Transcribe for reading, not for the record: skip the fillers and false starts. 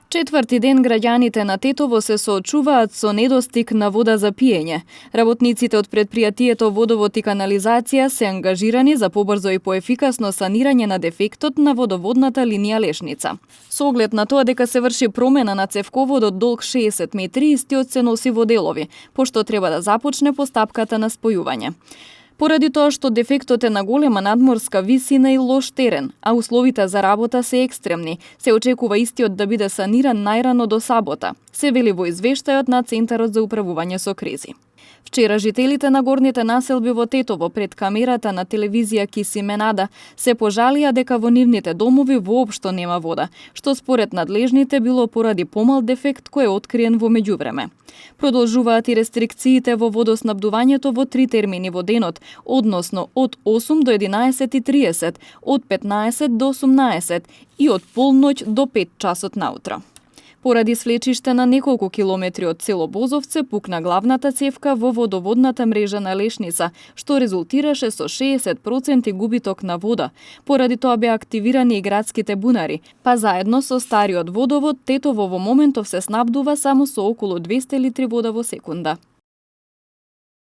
Четврти ден граѓаните на Тетово се соочуваат со недостиг на вода за пиење. Работниците од предпријатието Водовод и канализација се ангажирани за побрзо и поефикасно санирање на дефектот на водоводната линија Лешница. Со оглед на тоа дека се врши промена на цевководот долг 60 метри, истиот се носи во делови, пошто треба да започне постапката на спојување. Поради тоа што дефектот е на голема надморска висина и лош терен, а условите за работа се екстремни, се очекува истиот да биде саниран најрано до сабота, се вели во извештајот на Центарот за управување со кризи. Вчера жителите на горните населби во Тетово пред камерата на телевизија Кисименада се пожалија дека во нивните домови воопшто нема вода, што според надлежните било поради помал дефект кој е откриен во меѓувреме. Продолжуваат и рестрикциите во водоснабдувањето во 3 термини во денот, односно од 8 до 11:30, од 15 до 18 и од полноќ до 5 часот наутро. Поради свлечиште на неколку километри од село Бозовце пукна главната цевка во водоводната мрежа на Лешница, што резултираше со 60% губиток на вода. Поради тоа беа активирани и градските бунари, па заедно со стариот водовод Тетово во моментов се снабдува само со околу 200 литри вода во секунда.